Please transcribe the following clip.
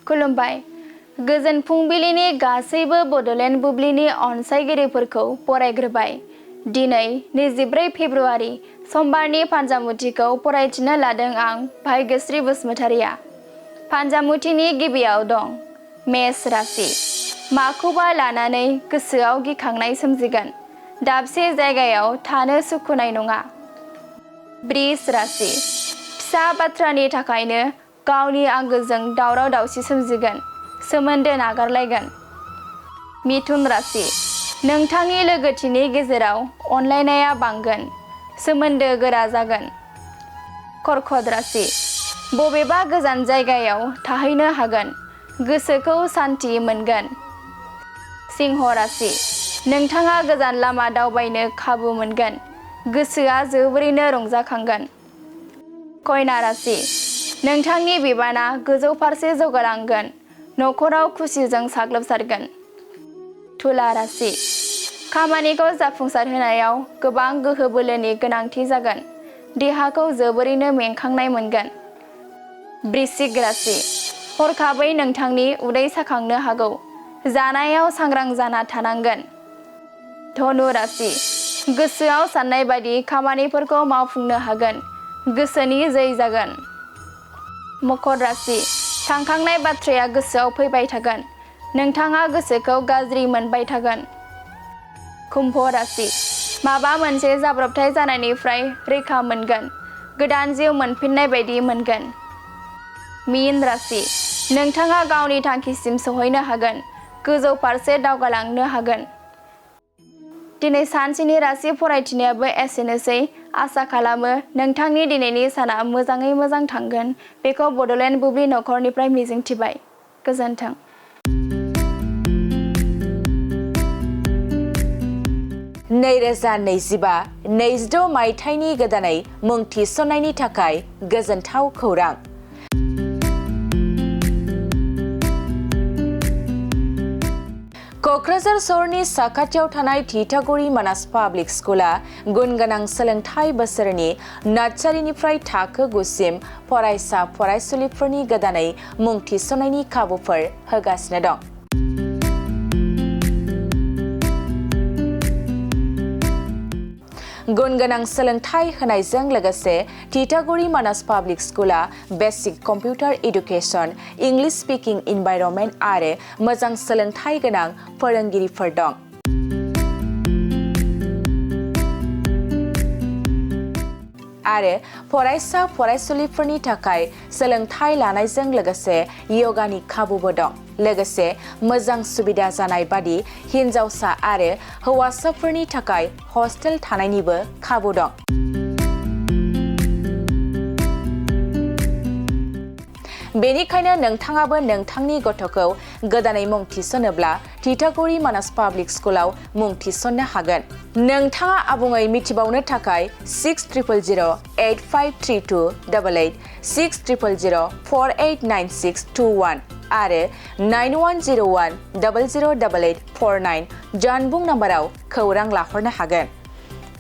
खुलुमबाय। गोजोन फुंबिलिनि गासैबो बड'लेण्ड बुब्लिनि अनसायगिरिफोरखौ बरायग्रोबाय। दिनै 24 फेब्रुआरि समबारनि फान्जामुथिखौ फरायथिनो लादों आं भाग्यश्री बसुमतारिया। फान्जामुथिनि गिबियाव दं मेष राशि। माखौबा लानानै गोसोआव गिखांनाय सोमजिगोन। दाबसे जायगायाव थानो सुखुनाय नङा। बृष राशि। फिसा बाथ्रानि थाखायनो गावनि आंगोजों दावराव दावसि सोमजिगोन। सोमोन्दो नागारलायगोन। मिथुन राशि। नोंथांनि लोगोथिनि गेजेराव अनलायनाया बांगोन। सोमोन्दो गोरा जागोन। कर्कट राशि। बबेबा गोजान जायगायाव थाहैनो हागोन। गोसोखौ सान्थि मोनगोन। सिंह राशि। नोंथाङा गोजान लामा दावबायनो खाबु मोनगोन। गोसोआ जोबोरैनो रंजाखांगोन। कन्या राशि। नोंथांनि बिबाना गोजौ फारसे जौगालांगोन। न'खराव खुसिजों साग्लोबसारगोन। तुला राशि। खामानिखौ जाफुंसारहोनायाव गोबां गोहो बोलोनि गोनांथि जागोन। देहाखौ जोबोरैनो मेंखांनाय मोनगोन। वृश्चिक राशि। हरखाबै नोंथांनि उदै साखांनो हागौ। जानायाव सांग्रां जाना थानांगोन। धनु राशि। गोसोआव साननाय बायदि खामानिफोरखौ मावफुंनो हागोन। गोसोनि जै जागोन। मकर राशि। थांखांनाय बाथ्राया गोसोआव फैबाय थागोन। नोंथाङा गोसोखौ गाज्रि मोनबाय थागोन। कुम्भ राशि। माबा मोनसे जाब्रबथाय जानायनिफ्राय रैखा मोनगोन। गोदान जिउ मोनफिननाय बायदि मोनगोन। मीन राशि। नोंथाङा गावनि थांखिसिम सौहैनो हागोन। गोजौ फारसे दावगालांनो हागोन। दिनै सानसेनि राशि फरायथिनायाबो एसेनोसै। आसा खालामो नोंथांनि दिनैनि साना मोजाङै मोजां थांगोन। बेखौ बड'लेण्ड बुब्लि नखरनिफ्राय मिजिंथिबाय। गोजोन्थों। 2025-26 मायथाइनि गोदानै मुं थिसननायनि थाखाय गोजोनथाव खौरां। क'क्राझार सहरनि साखाथियाव थानाय थिथागुरि मानास पाब्लिक स्कुला गुन गोनां सोलोंथाइ बोसोरनि नार्सारिनिफ्राय थाखो 9 सिम फरायसा फरायसुलिफोरनि गोदानै मुं थिसननायनि खाबुफोर होगासिनो दं। गुन गोनां सोलोंथाइ होनायजों लोगोसे थिथागुरि मानास पाब्लिक स्कुला basic computer education, English speaking environment आरो मोजां सोलोंथाइ गोनां फोरोंगिरिफोर दं। आरो फरायसा फरायसुलिफोरनि थाखाय सोलोंथाइ लानायजों लोगोसे यगानि खाबुबो दं। लोगोसे मोजां सुबिदा जानाय बादि हिन्जावसा आरो हौवासाफोरनि थाखाय हस्टेल थानायनिबो खाबु दं। बेनिखायनो नोंथाङाबो नोंथांनि गथ'खौ गोदानै मुं थिसनोब्ला थिथागुरि मानास पाब्लिक स्कुलाव मुं थिसननो हागोन। नोंथाङा आबुङै मिथिबावनो थाखाय 6000853288, 6000489621 आरो 9101008849 जानबुं नाम्बाराव खौरां लाहरनो हागोन।